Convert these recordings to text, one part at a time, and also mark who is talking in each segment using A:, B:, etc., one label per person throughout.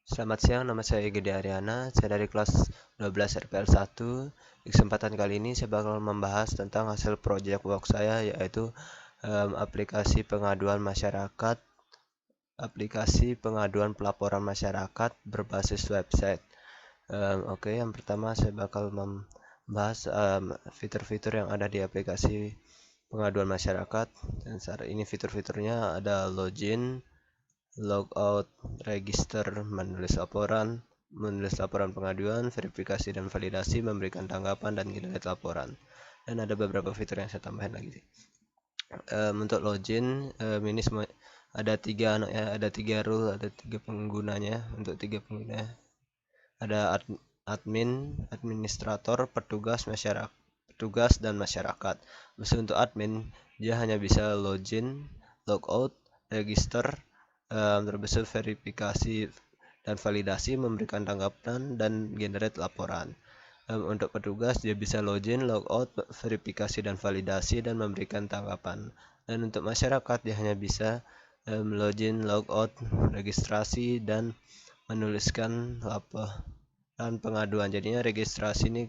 A: Selamat siang, nama saya Gede Ariana. Saya dari kelas 12 RPL 1. Di kesempatan kali ini saya bakal membahas tentang hasil project work saya, yaitu aplikasi pengaduan pelaporan masyarakat berbasis website. Oke, yang pertama saya bakal membahas fitur-fitur yang ada di aplikasi pengaduan masyarakat. Dan saat ini fitur-fiturnya ada login, logout, register, menulis laporan pengaduan, verifikasi dan validasi, memberikan tanggapan, dan generate laporan. Dan ada beberapa fitur yang saya tambahin lagi. Untuk login, ini semua ada tiga rule, ada tiga penggunanya. Untuk tiga pengguna ada admin, administrator, petugas dan masyarakat. Maksud untuk admin, dia hanya bisa login, logout, register, termasuk verifikasi dan validasi, memberikan tanggapan, dan generate laporan. Untuk petugas, dia bisa login, logout, verifikasi dan validasi, dan memberikan tanggapan. Dan untuk masyarakat, dia hanya bisa login, logout, registrasi, dan menuliskan laporan pengaduan. Jadinya registrasi ini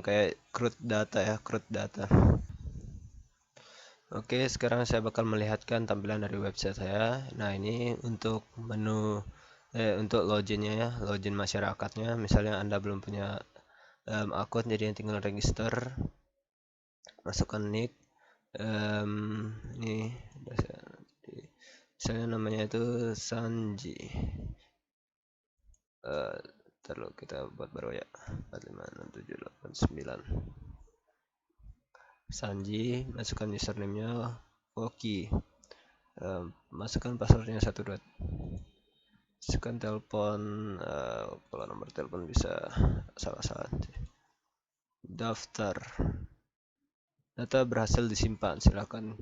A: kayak CRUD data. Oke, sekarang saya bakal melihatkan tampilan dari website saya. Nah, ini untuk untuk loginnya ya, login masyarakatnya. Misalnya Anda belum punya akun, jadi tinggal register, masukkan nick. Ini misalnya namanya itu Sanji. Terus kita buat baru ya, 4567889. Sanji, masukkan username-nya Koki. Masukkan passwordnya 12. Masukkan telepon, kalau nomor telepon bisa salah-salah. Daftar. Data berhasil disimpan, silakan.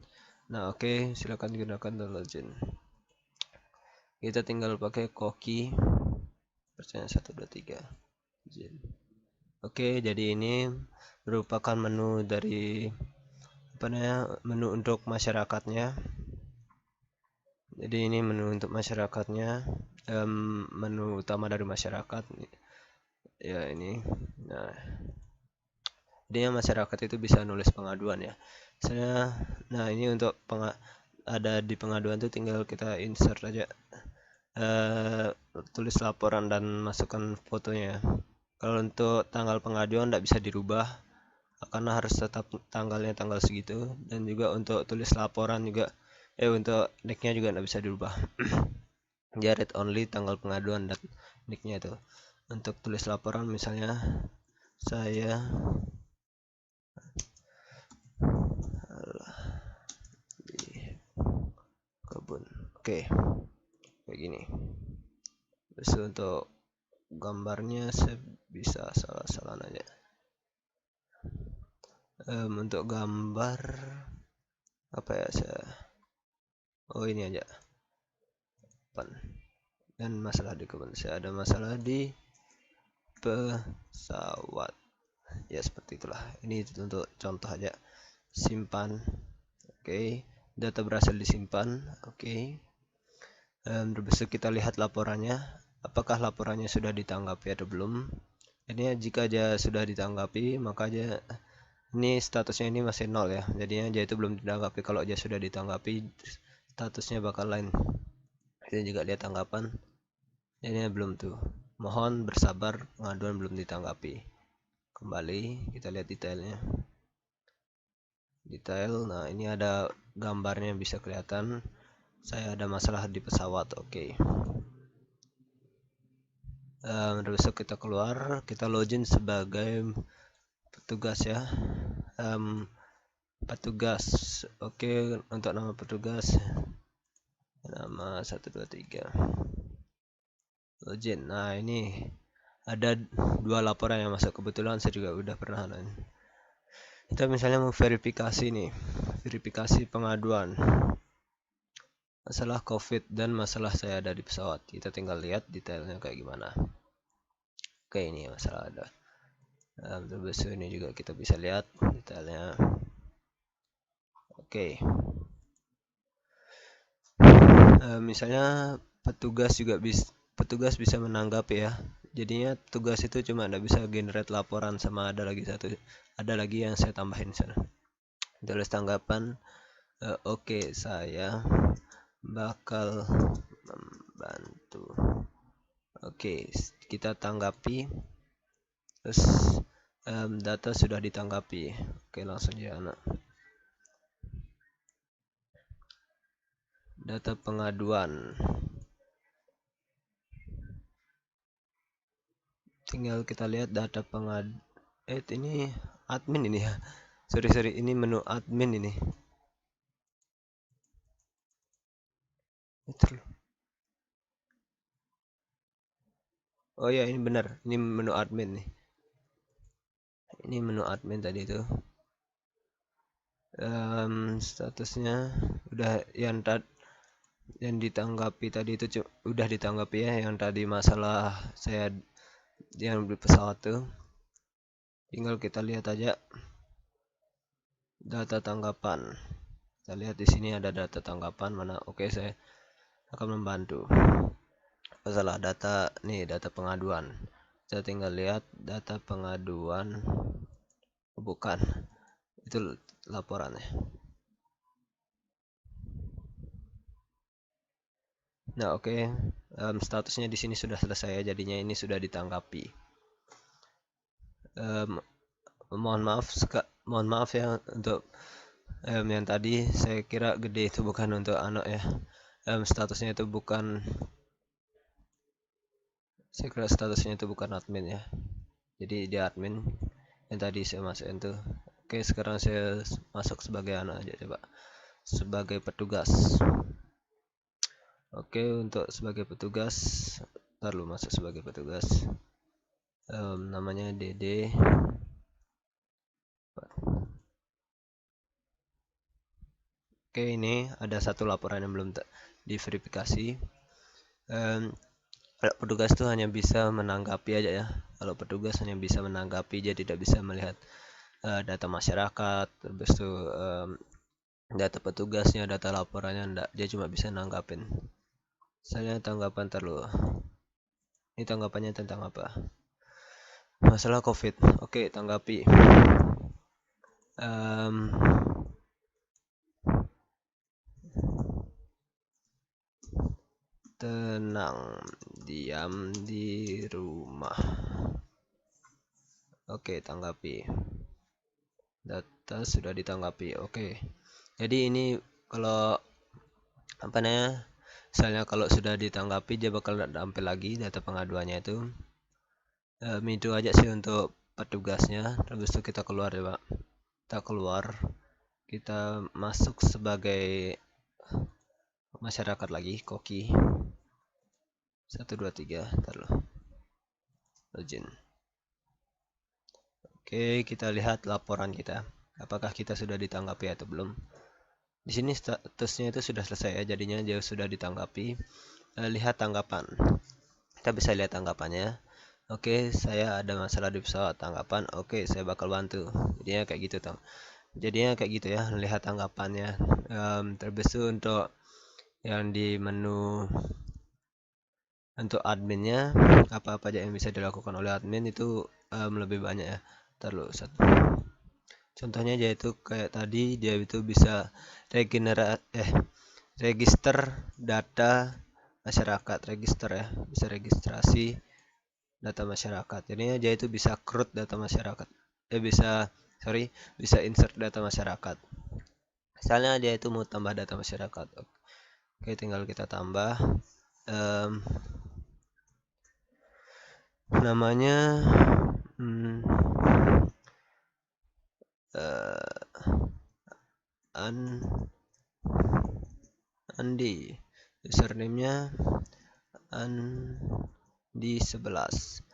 A: Nah, oke, silakan gunakan login. Kita tinggal pakai Koki. Percaya 123. Oke, jadi ini merupakan menu dari menu untuk masyarakatnya. Jadi ini menu untuk masyarakatnya, menu utama dari masyarakat ya ini. Nah, masyarakat itu bisa nulis pengaduan ya. Nah, ini untuk ada di pengaduan itu tinggal kita insert aja, tulis laporan dan masukkan fotonya. Kalau untuk tanggal pengaduan tidak bisa dirubah karena harus tetap tanggalnya tanggal segitu, dan juga untuk tulis laporan juga untuk nicknya juga tidak bisa dirubah. Dia read only tanggal pengaduan dan nicknya itu. Untuk tulis laporan misalnya saya di kebun. Oke, kayak gini. Terus untuk gambarnya saya bisa salah-salah aja. Untuk gambar apa ya, ini aja. Dan masalah di kebun, saya ada masalah di pesawat ya, seperti itulah. Ini untuk contoh aja. Simpan. Oke, data berhasil disimpan. Oke, terus kita lihat laporannya, apakah laporannya sudah ditanggapi atau belum. Jadinya jika dia sudah ditanggapi, maka aja ini statusnya ini masih 0 ya, jadinya dia itu belum ditanggapi. Kalau dia sudah ditanggapi, statusnya bakal lain. Ini juga lihat tanggapan, jadinya belum tuh. Mohon bersabar, pengaduan belum ditanggapi. Kembali kita lihat detailnya. Nah, ini ada gambarnya, bisa kelihatan saya ada masalah di pesawat. Oke. Besok kita keluar, kita login sebagai petugas ya. Petugas. Oke, untuk nama petugas nama 123. Login. Nah, ini ada 2 laporan yang masuk, kebetulan saya juga udah pernah kita misalnya mau verifikasi nih, verifikasi pengaduan masalah COVID dan masalah saya ada di pesawat. Kita tinggal lihat detailnya kayak gimana. Oke, ini masalah ada. Terus ini juga kita bisa lihat detailnya. Oke. Misalnya petugas juga bisa, petugas bisa menanggapi ya. Jadinya tugas itu cuma nggak bisa generate laporan, sama ada lagi yang saya tambahin sana. Tulis tanggapan. Oke, saya bakal membantu. Oke, kita tanggapi. Terus data sudah ditanggapi. Oke, langsung ya anak. Data pengaduan. Tinggal kita lihat data ini admin ini ya. Sorry, ini menu admin ini. Oh ya, ini benar. Ini menu admin nih. Ini menu admin tadi itu. Statusnya udah yang ditanggapi tadi itu udah ditanggapi ya, yang tadi masalah saya yang beli pesawat tuh. Tinggal kita lihat aja data tanggapan. Kita lihat di sini ada data tanggapan mana. Oke, saya akan membantu. Masalah data nih, data pengaduan. Saya tinggal lihat data pengaduan. Bukan, itu laporannya. Nah, oke. Statusnya di sini sudah selesai ya, jadinya ini sudah ditanggapi. Mohon maaf ya untuk yang tadi saya kira gede itu bukan untuk anak ya. Statusnya itu bukan, saya kira statusnya itu bukan admin ya. Jadi dia admin yang tadi saya masukin tuh. Oke, sekarang saya masuk sebagai anak aja coba. Sebagai petugas. Oke, untuk sebagai petugas, lalu masuk sebagai petugas. Namanya Dede. Oke, ini ada satu laporan yang belum diverifikasi. Kalau petugas itu hanya bisa menanggapi aja ya. Kalau petugas hanya bisa menanggapi, dia tidak bisa melihat data masyarakat, terus itu data petugasnya, data laporannya enggak, dia cuma bisa nanggapin. Misalnya tanggapan ini tanggapannya tentang apa? Masalah COVID. Oke, tanggapi. Tenang, diam di rumah. Oke, tanggapi. Data sudah ditanggapi. Oke. Jadi ini kalau apa namanya? Misalnya kalau sudah ditanggapi, dia bakal tampil lagi data pengaduannya itu. Itu aja sih untuk petugasnya. Terus itu kita keluar ya, Pak. Kita keluar. Kita masuk sebagai masyarakat lagi, koki. 1 2 3, taruh. Login. Oke, kita lihat laporan kita. Apakah kita sudah ditanggapi atau belum? Di sini statusnya itu sudah selesai ya, jadinya dia sudah ditanggapi. Lihat tanggapan. Kita bisa lihat tanggapannya. Oke, saya ada masalah di pesawat. Tanggapan, oke, saya bakal bantu. Jadinya kayak gitu ya, lihat tanggapannya. Terus untuk yang di menu untuk adminnya, apa-apa aja yang bisa dilakukan oleh admin itu lebih banyak ya. Terus contohnya yaitu kayak tadi, dia itu bisa register data masyarakat, bisa registrasi data masyarakat. Jadinya dia itu bisa crud data masyarakat. Bisa insert data masyarakat. Misalnya dia itu mau tambah data masyarakat. Oke, tinggal kita tambah. Namanya Andi, username-nya Andi 11.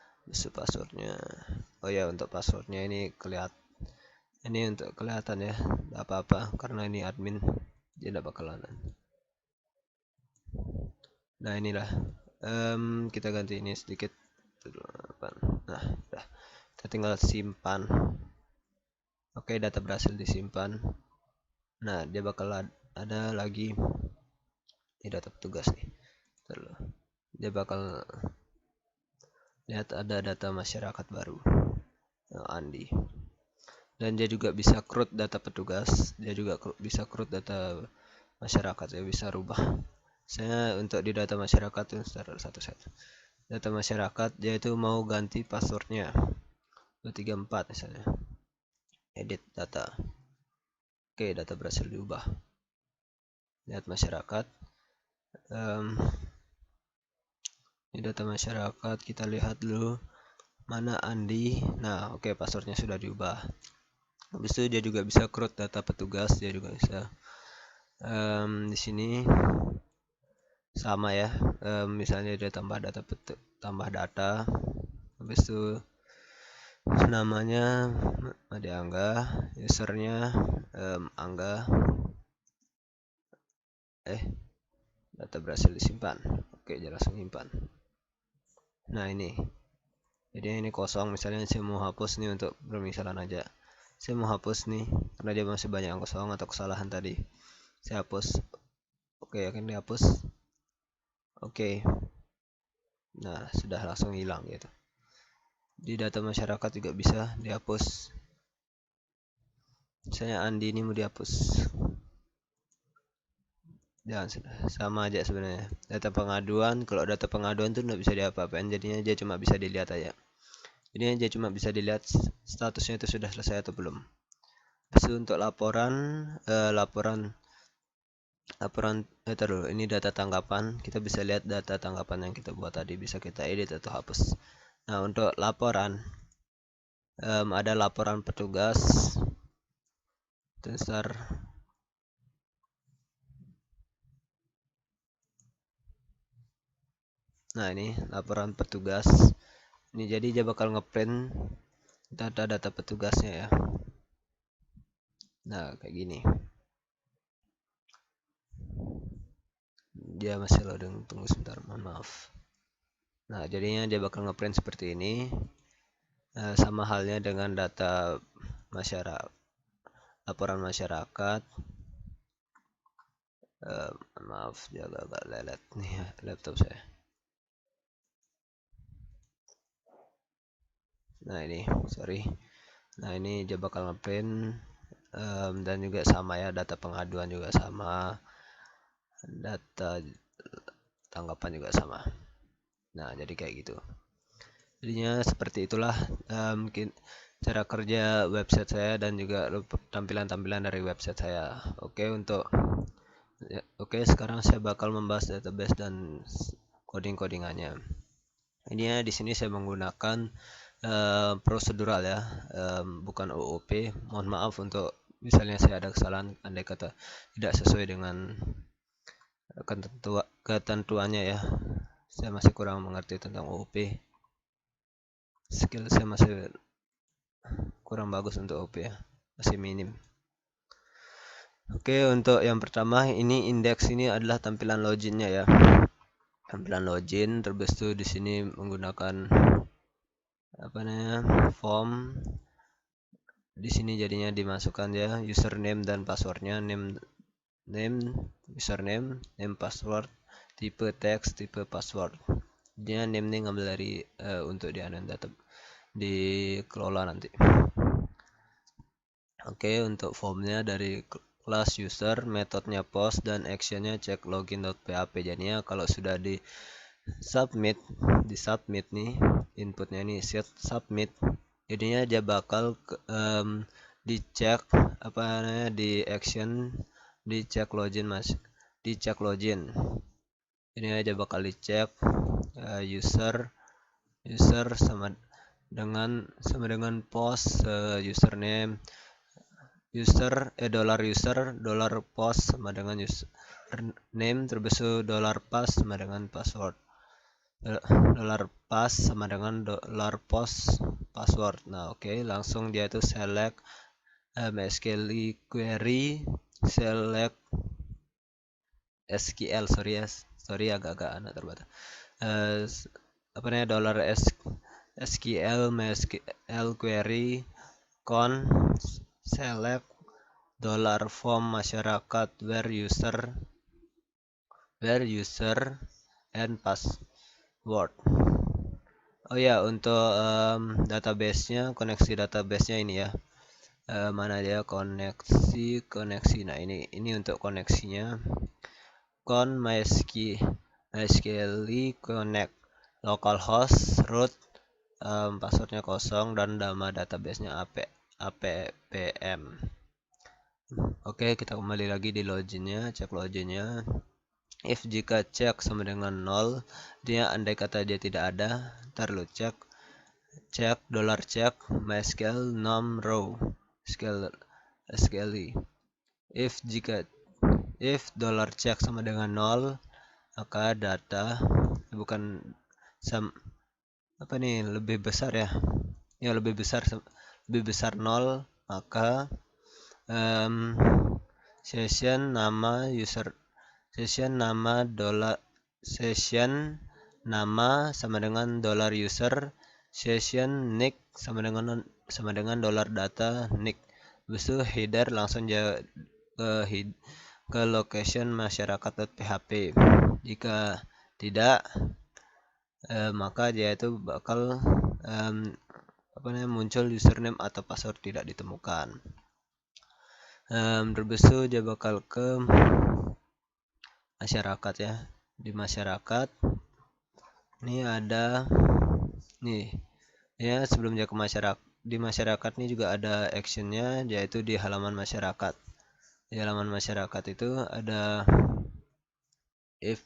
A: Passwordnya, oh ya, untuk passwordnya ini untuk kelihatan ya, apa-apa karena ini admin, dia tidak bakalan. Nah, inilah kita ganti ini sedikit. Nah, udah, kita tinggal simpan. Oke, data berhasil disimpan. Nah, dia bakal ada lagi di data petugas nih. dia bakal lihat ada data masyarakat baru, Andi. Dan dia juga bisa CRUD data petugas, dia juga bisa CRUD data masyarakat, ya bisa rubah. Saya untuk di data masyarakat itu satu-satu. Data masyarakat dia itu mau ganti passwordnya 234 misalnya. Edit data. Oke, data berhasil diubah. Lihat masyarakat. Ini data masyarakat, kita lihat dulu mana Andi. Nah, oke, passwordnya sudah diubah. Habis itu dia juga bisa CRUD data petugas, dia juga bisa. Di sini sama ya. Misalnya dia tambah data. Habis itu namanya Ade Angga, usernya Angga. Data berhasil disimpan. Oke, dia langsung simpan. Nah, ini. Jadi ini kosong, misalnya saya mau hapus nih untuk permisalan aja. Saya mau hapus nih karena dia masih banyak yang kosong atau kesalahan tadi. Saya hapus. Oke, akan dihapus. Oke. Nah, sudah langsung hilang gitu. Di data masyarakat juga bisa dihapus. Misalnya Andi ini mau dihapus. Jangan, sudah sama aja sebenarnya. Data pengaduan, kalau data pengaduan tuh nggak bisa diapa-apain, jadinya dia cuma bisa dilihat aja. Jadinya dia cuma bisa dilihat statusnya itu sudah selesai atau belum. Terus untuk laporan taruh, ini data tanggapan, kita bisa lihat data tanggapan yang kita buat tadi, bisa kita edit atau hapus. Nah, untuk laporan ada laporan petugas. Tensor. Nah, ini laporan petugas. Ini jadi dia bakal ngeprint data-data petugasnya ya. Nah, kayak gini. Dia masih loading, tunggu sebentar, mohon maaf. Nah, jadinya dia bakal ngeprint seperti ini. Sama halnya dengan data masyarakat, laporan masyarakat. Maaf, dia agak lelet nih ya, laptop saya. Nah, ini sorry. Nah, ini dia bakal ngeprint dan juga sama ya, data pengaduan juga sama, data tanggapan juga sama. Nah, jadi kayak gitu. Jadinya seperti itulah mungkin cara kerja website saya dan juga tampilan-tampilan dari website saya. Oke, sekarang saya bakal membahas database dan coding-codingannya. Ini di sini saya menggunakan prosedural ya, bukan OOP. Mohon maaf untuk misalnya saya ada kesalahan, andai kata tidak sesuai dengan ketentuannya ya. Saya masih kurang mengerti tentang OOP. Skill saya masih kurang bagus untuk OOP ya, masih minim. Oke, untuk yang pertama ini indeks, ini adalah tampilan loginnya ya. Tampilan login, terus itu di sini menggunakan form. Di sini jadinya dimasukkan ya username dan passwordnya, name, username, name, password, tipe teks, tipe password. Jadinya name ini ngambil dari untuk dikelola nanti. Oke, untuk formnya dari kelas user, metodenya post, dan actionnya check login.php. Jadinya kalau sudah di submit nih inputnya ini set submit, jadinya dia bakal dicek di action, dicek login dicek login. Ini aja bakal dicek user sama dengan post username $user $post sama dengan username, terus $pass sama dengan password, $pass sama dengan $post password. Nah, oke, langsung dia itu select MySQL query, select SQL, sorry agak-agak anak terbatas. $SQL MySQL query select $form masyarakat where user and Word. Oh ya, untuk database-nya, koneksi database-nya ini ya. Mana dia koneksi. Nah, ini untuk koneksinya. MySQL connect localhost root, passwordnya kosong, dan nama database-nya appm. Oke, kita kembali lagi di loginnya, cek loginnya. If jika cek sama dengan 0, dia andai kata dia tidak ada, ntar lu cek $check MySQL num row SQL. If $check sama dengan 0, maka data bukan apa nih, lebih besar ya. Ya, lebih besar 0, maka session nama sama dengan $user, session nick sama dengan $data nick. Habis itu header langsung ke location masyarakat.php. Jika tidak, maka dia itu bakal muncul username atau password tidak ditemukan. Terus itu dia bakal ke masyarakat ya. Di masyarakat ini ada nih ya, sebelum dia ke masyarakat, di masyarakat ini juga ada actionnya, yaitu di halaman masyarakat. Di halaman masyarakat itu ada if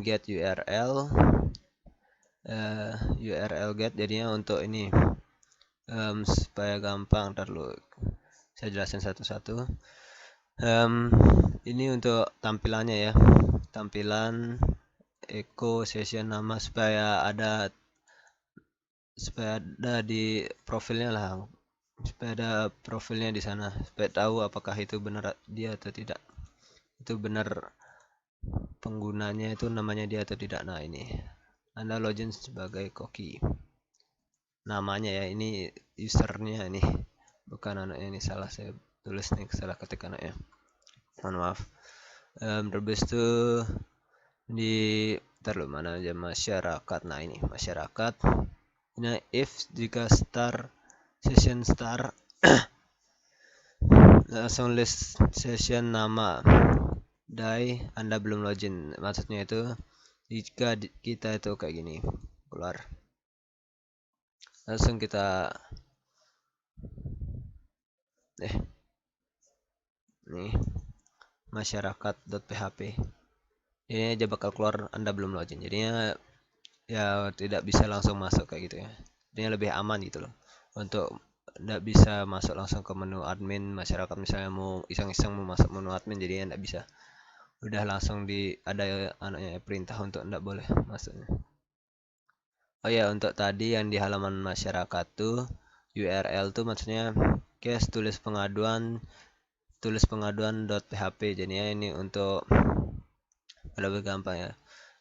A: get URL get, jadinya untuk ini supaya gampang, ntar lu saya jelasin satu-satu. Ini untuk tampilannya ya, tampilan echo session nama, supaya ada di profilnya lah, supaya ada profilnya di sana, supaya tahu apakah itu benar dia atau tidak, itu benar penggunanya itu namanya dia atau tidak. Nah, ini Anda login sebagai koki, namanya ya, ini usernya, ini bukan anaknya, ini salah saya tulis nih, salah ketik anaknya, mohon maaf. Terus itu di mana aja masyarakat. Nah, ini masyarakat. Nah, if jika session start langsung list session nama die, Anda belum login. Maksudnya itu jika kita itu kayak gini, keluar, langsung kita nih masyarakat.php, ini aja bakal keluar Anda belum login. Jadinya ya tidak bisa langsung masuk kayak gitu ya. Jadinya lebih aman gitu loh, untuk tidak bisa masuk langsung ke menu admin masyarakat. Misalnya mau iseng-iseng mau masuk menu admin, jadinya tidak bisa, udah langsung ada anaknya perintah untuk tidak boleh masuknya. Oh ya, untuk tadi yang di halaman masyarakat tuh URL tuh maksudnya case tulis pengaduan.php. jadinya ini untuk lebih gampang ya,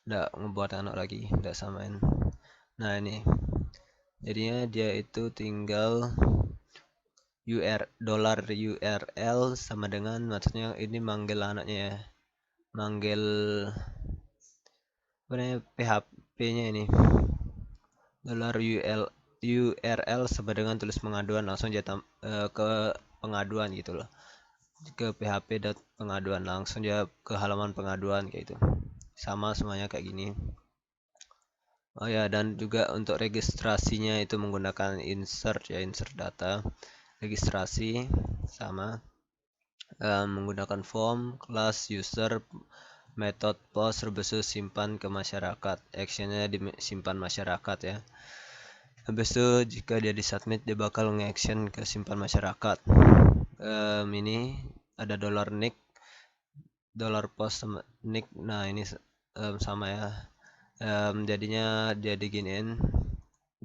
A: tidak ngebuat anak lagi, tidak samain. Nah, ini jadinya dia itu tinggal $URL sama dengan, maksudnya ini manggil anaknya ya, manggil PHP-nya ini $URL sama dengan tulis pengaduan, langsung dia ke pengaduan gitu loh, ke php.pengaduan, langsung dia ke halaman pengaduan kayak itu. Sama semuanya kayak gini. Oh ya, dan juga untuk registrasinya itu menggunakan insert data. Registrasi sama menggunakan form, kelas user, method post, rebesu simpan ke masyarakat, actionnya disimpan masyarakat ya. Habis itu jika dia disubmit, dia bakal nge-action ke simpan masyarakat. Ini ada $nick, $post sama nick. Nah, ini sama ya. Jadinya dia diginiin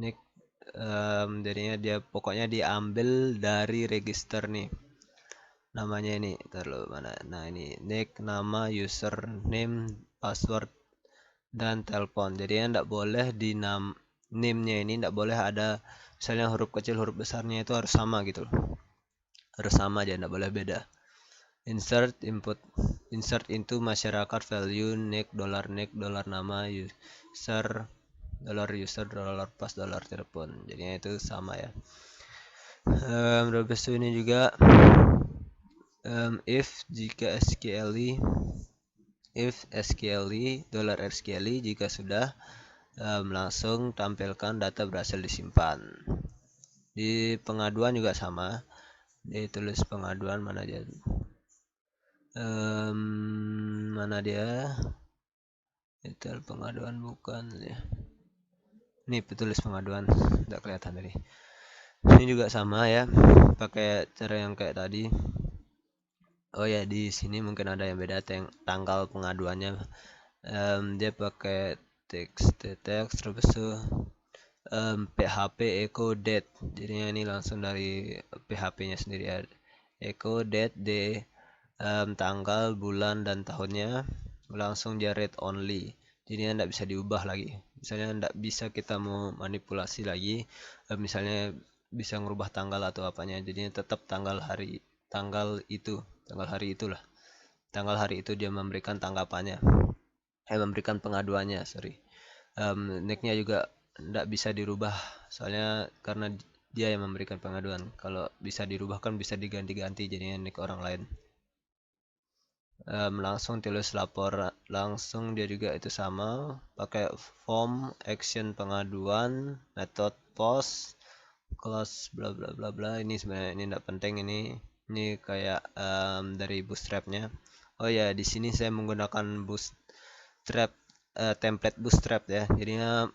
A: nick, jadinya dia pokoknya diambil dari register nih, namanya ini terlalu mana. Nah, ini nick, nama, username, password, dan telepon. Jadinya tidak boleh di name-nya ini tidak boleh ada misalnya huruf kecil huruf besarnya itu harus sama gitu loh, harus sama aja, tidak boleh beda. insert into masyarakat value nick dollar nama user dollar pas dollar telepon, jadinya itu sama ya. Terus ini juga if SQLi dollar SQLi jika sudah langsung tampilkan data berhasil disimpan. Di pengaduan juga sama, ditulis pengaduan mana dia, mana dia, detail pengaduan bukan ya, ini petulis pengaduan tidak kelihatan tadi. Ini juga sama ya, pakai cara yang kayak tadi. Oh ya, di sini mungkin ada yang beda, tanggal pengaduannya. Dia pakai teks terus itu PHP echo date, jadinya ini langsung dari PHP-nya sendiri ya. Echo date tanggal, bulan, dan tahunnya langsung dia read only, jadinya tidak bisa diubah lagi. Misalnya tidak bisa kita mau manipulasi lagi, misalnya bisa merubah tanggal atau apanya, jadinya tetap tanggal hari itulah, tanggal hari itu dia memberikan tanggapannya, memberikan pengaduannya, sorry. Nicknya juga tidak bisa dirubah, soalnya karena dia yang memberikan pengaduan. Kalau bisa dirubah kan bisa diganti-ganti jadinya nick orang lain. Langsung tulis lapor langsung, dia juga itu sama, pakai form action pengaduan, method post, class bla bla bla bla. Ini sebenarnya ini tidak penting, ini kayak dari bootstrapnya. Oh ya, di sini saya menggunakan bootstrap template bootstrap ya, jadinya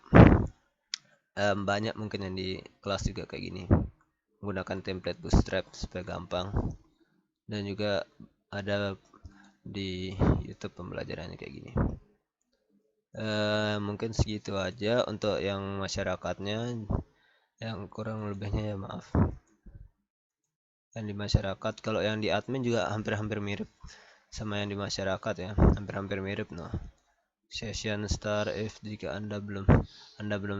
A: banyak mungkin yang di kelas juga kayak gini menggunakan template bootstrap supaya gampang, dan juga ada di YouTube pembelajarannya kayak gini. Mungkin segitu aja untuk yang masyarakatnya, yang kurang lebihnya ya maaf. Yang di masyarakat, kalau yang di admin juga hampir-hampir mirip sama yang di masyarakat ya, hampir-hampir mirip. No, session start if jika anda belum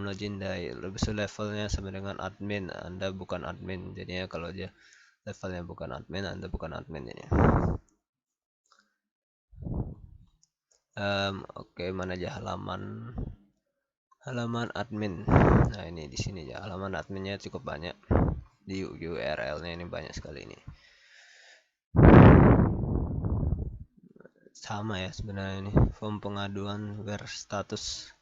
A: login dari levelnya sama dengan admin, anda bukan admin, jadinya kalau dia levelnya bukan admin, anda bukan admin jadinya. Oke, mana aja halaman admin. Nah, ini di sini ya, halaman adminnya cukup banyak, di URL-nya ini banyak sekali ini. Sama ya sebenarnya, ini form pengaduan where status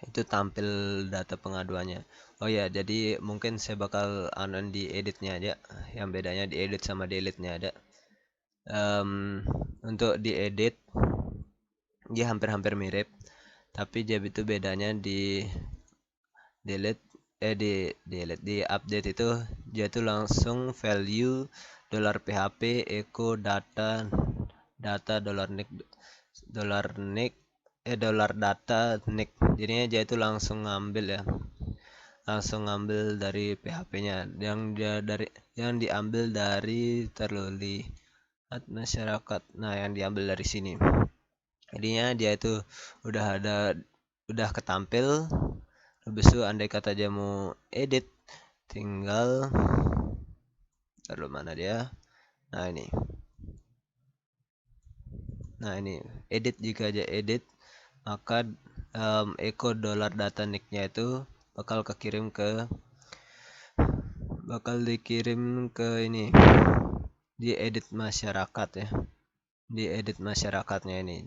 A: itu tampil data pengaduannya. Oh ya, jadi mungkin saya bakal di editnya aja, yang bedanya di edit sama delete-nya ada. Untuk diedit dia hampir-hampir mirip, tapi dia itu bedanya di delete di update itu dia tuh langsung value $php echo data dollar data nick, jadinya dia itu langsung ngambil dari PHP-nya yang diambil dari terlihat masyarakat. Nah, yang diambil dari sini, jadinya dia itu udah ketampil. Habis itu andai kata dia mau edit, tinggal taruh mana dia. Nah ini edit, jika aja edit maka echo dollar data nicknya itu bakal dikirim ke ini, di edit masyarakat ya, di edit masyarakatnya ini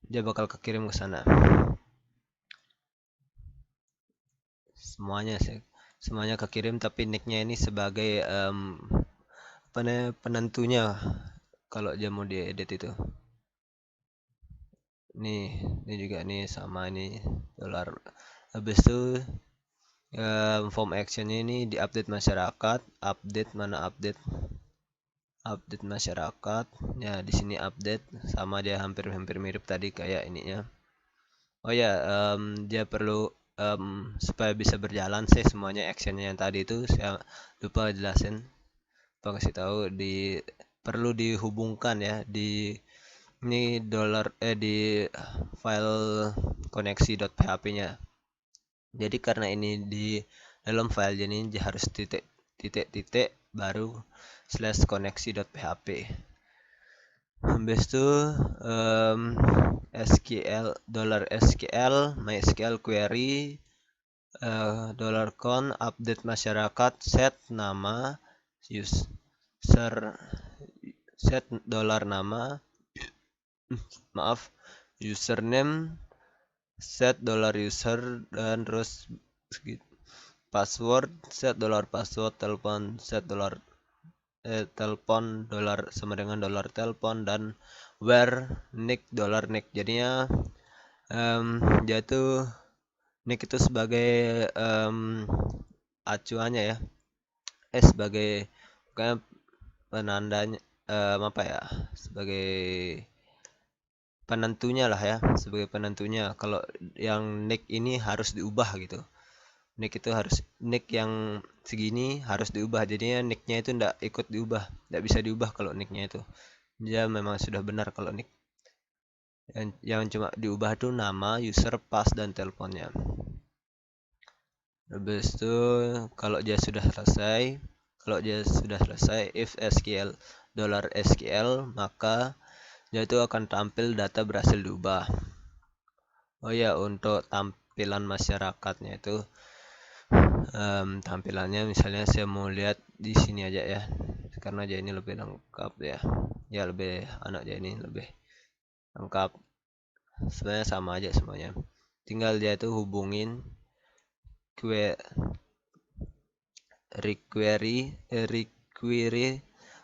A: dia bakal kekirim ke sana. Semuanya kekirim, tapi nicknya ini sebagai penentunya kalau dia mau diedit itu. Ini juga nih sama, ini dollar. Habis itu form actionnya ini di update masyarakat, update masyarakat ya, di sini update sama, dia hampir mirip tadi kayak ininya. Oh ya, dia perlu supaya bisa berjalan sih semuanya actionnya yang tadi itu saya lupa jelasin, kasih tahu, perlu dihubungkan ya ini di file koneksi.php nya. Jadi karena ini di dalam file, jadi harus titik baru slash koneksi.php. Habis itu SQL $SQL MySQL query $count update masyarakat set nama user set $nama username set $user dan terus password set $password telepon set telepon sama dengan $telepon dan where nick $nick. Jadinya dia tuh nick itu sebagai acuannya ya, sebagai kayak penandanya, apa ya, sebagai penentunya lah ya, sebagai penentunya kalau yang nick ini harus diubah gitu. Nick itu harus, nick yang segini harus diubah, jadinya nicknya itu ndak ikut diubah, ndak bisa diubah kalau nicknya itu. Dia memang sudah benar kalau nick. Yang cuma diubah tuh nama, user, pass, dan teleponnya. Habis itu kalau dia sudah selesai, if SQL $SQL, maka dia itu akan tampil data berhasil diubah. Oh ya, untuk tampilan masyarakatnya itu tampilannya misalnya saya mau lihat di sini aja ya, karena aja ini lebih lengkap ya lebih anak aja ini lebih lengkap. Sebenarnya sama aja semuanya, tinggal dia itu hubungin require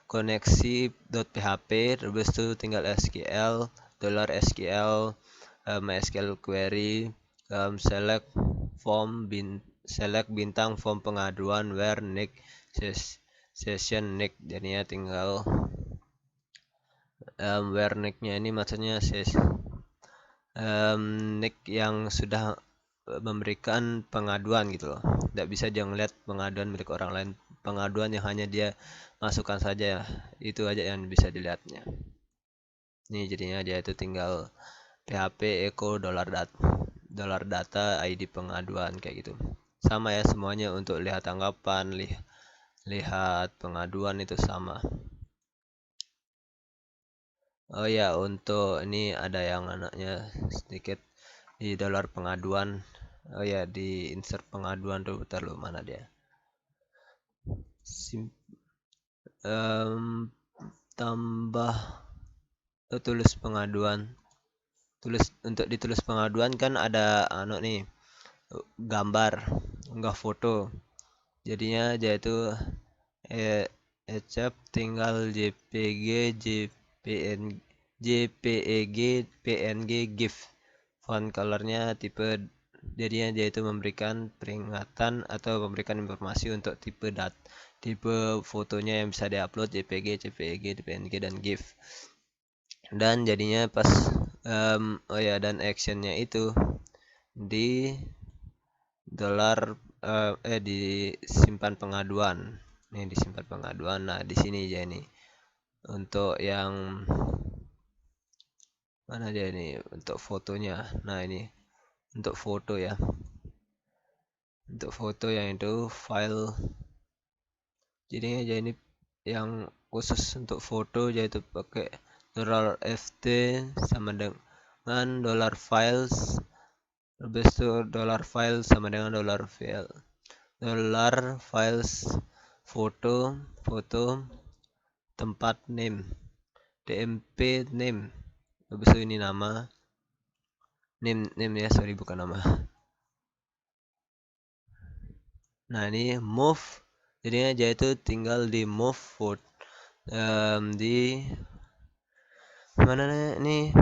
A: koneksi.php, terus itu tinggal SQL $SQL MySQL query select bintang form pengaduan where nick session nick. Jadinya tinggal where nicknya ini maksudnya nick yang sudah memberikan pengaduan gitu loh. Tidak bisa dia ngeliat pengaduan milik orang lain, pengaduan yang hanya dia masukkan saja, itu aja yang bisa dilihatnya. Ini jadinya dia itu tinggal php echo $data ID pengaduan kayak gitu. Sama ya semuanya, untuk lihat tanggapan, lihat pengaduan itu sama. Oh ya, untuk ini ada yang anaknya sedikit di $pengaduan. Oh ya, di insert pengaduan tuh, bentar lu, mana dia? Tambah tulis pengaduan. Untuk ditulis pengaduan kan ada nih, gambar, enggak foto. Jadinya dia itu tinggal JPG, JPEG, PNG, GIF. Font colornya tipe, jadinya dia itu memberikan peringatan atau memberikan informasi untuk tipe fotonya yang bisa diupload, JPG, PNG, dan GIF. Dan jadinya pas dan actionnya itu di disimpan pengaduan. Nih disimpan pengaduan. Nah, di sini ya ini. Untuk yang mana dia ini, untuk fotonya. Nah, ini untuk foto ya. Untuk foto yang itu file. Jadinya ya ini yang khusus untuk foto, yaitu pakai $ft sama dengan $files. Habis itu $file sama dengan $file. $files foto tempat name, tmp name. Habis itu ini nama, name ya, sorry bukan nama. Nah, ini move, jadinya aja itu tinggal di move di mana nih,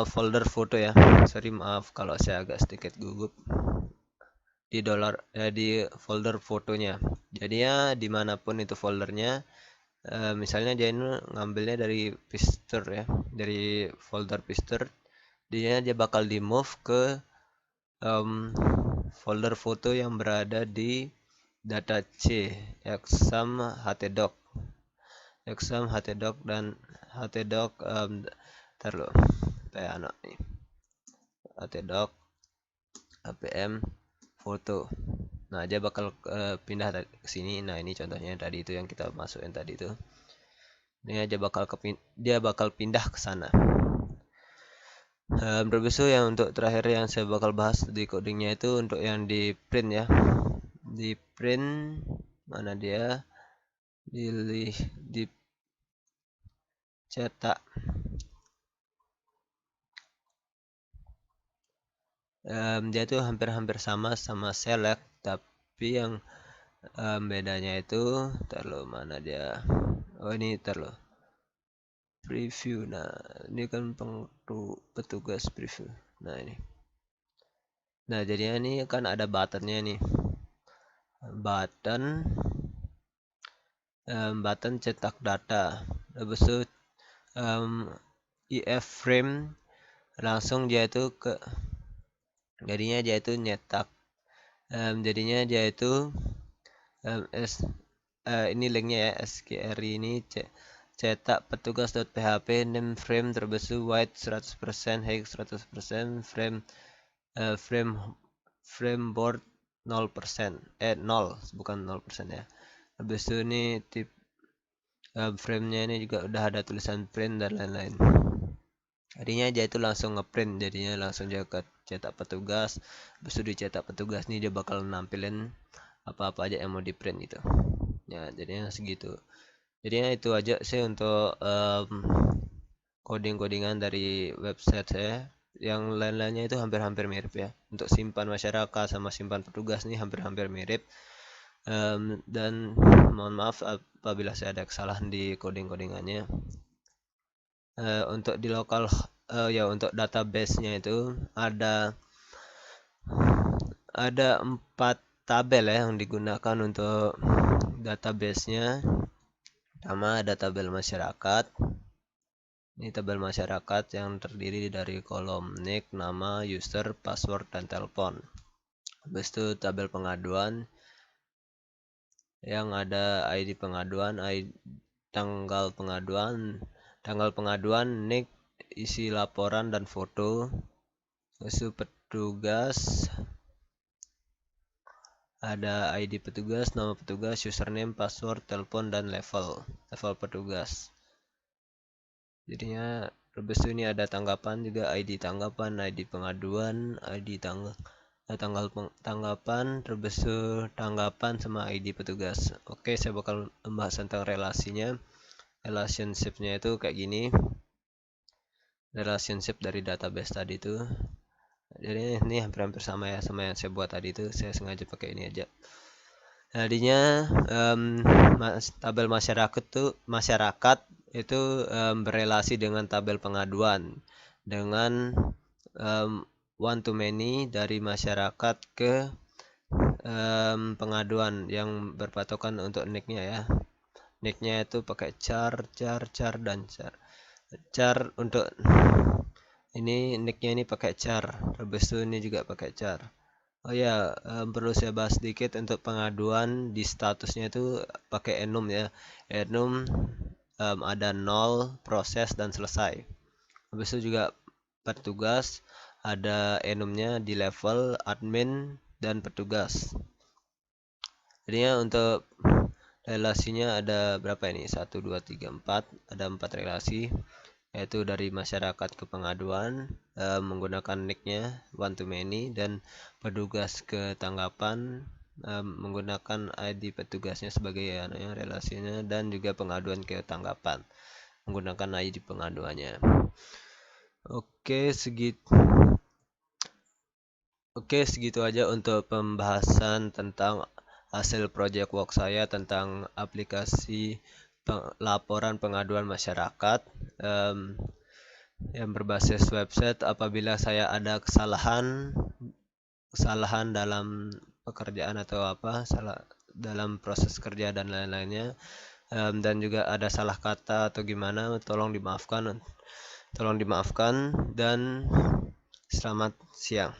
A: folder foto ya. Sorry, maaf kalau saya agak sedikit gugup. Di folder fotonya. Jadinya dimanapun itu foldernya, misalnya dia ini ngambilnya dari Pister ya, dari folder Pister, dia bakal di move ke folder foto yang berada di data C, exam htdoc dan htdoc taruh kayak anak nih, htdoc apm foto. Nah, dia bakal pindah ke sini. Nah, ini contohnya tadi itu yang kita masukin tadi itu. Dia bakal pindah ke sana. Terus yang untuk terakhir yang saya bakal bahas di codingnya itu untuk yang di print ya. Di print mana dia? Dicetak. Dia tuh hampir-hampir sama select, tapi yang bedanya itu taruh mana dia? Oh, ini taruh preview. Nah, ini kan petugas preview. Nah, ini. Nah, jadinya ini kan ada buttonnya nih. Button cetak data. Habis itu if frame langsung dia itu jadinya dia itu nyetak. Jadinya dia itu ini linknya ya, skri ini cetak petugas.php name frame terbesu white 100% hex 100% frame board 0%, 0 bukan 0% ya. Habis itu ini tip frame-nya ini juga udah ada tulisan print dan lain-lain. Jadinya dia itu langsung ngeprint, jadinya langsung dia ke cetak petugas. Habis itu dicetak petugas nih dia bakal nampilin apa-apa aja yang mau di print gitu. Ya, jadinya segitu. Jadinya itu aja sih untuk coding-codingan dari website saya. Yang lain-lainnya itu hampir-hampir mirip ya. Untuk simpan masyarakat sama simpan petugas nih hampir-hampir mirip. Dan mohon maaf apabila saya ada kesalahan di coding-codingannya. Untuk di lokal ya untuk database-nya itu ada 4 tabel ya yang digunakan untuk database-nya. Pertama ada tabel masyarakat. Ini tabel masyarakat yang terdiri dari kolom nick, nama, user, password, dan telepon. Habis itu tabel pengaduan yang ada ID pengaduan, tanggal pengaduan, nick, isi laporan dan foto. Habis itu petugas, ada ID petugas, nama petugas, username, password, telepon, dan level petugas. Jadinya habis itu ini ada tanggapan juga, ID tanggapan, ID pengaduan, ID tanggal tanggapan, terus tanggapan sama ID petugas. Oke, saya bakal membahas tentang relasinya. Relationship-nya itu kayak gini. Relationship dari database tadi itu. Jadi ini hampir-hampir sama ya sama yang saya buat tadi itu. Saya sengaja pakai ini aja. Tadinya tabel masyarakat itu berelasi dengan tabel pengaduan dengan one to many dari masyarakat ke pengaduan yang berpatokan untuk nicknya ya. Nicknya itu pakai char dan char untuk ini nicknya ini pakai char. Habis itu ini juga pakai char. Oh ya, perlu saya bahas sedikit untuk pengaduan di statusnya itu pakai enum ya. Enum ada 0, proses, dan selesai. Habis itu juga petugas ada enumnya di level, admin, dan petugas. Jadinya untuk relasinya ada berapa ini? 1, 2, 3, 4. Ada 4 relasi. Yaitu dari masyarakat ke pengaduan menggunakan nicknya one to many, dan petugas ke tanggapan menggunakan ID petugasnya sebagai relasinya, dan juga pengaduan ke tanggapan menggunakan ID pengaduannya. Oke, segitu aja untuk pembahasan tentang hasil project work saya tentang aplikasi laporan pengaduan masyarakat yang berbasis website. Apabila saya ada kesalahan dalam pekerjaan atau salah dalam proses kerja dan lain-lainnya, dan juga ada salah kata atau gimana, tolong dimaafkan dan selamat siang.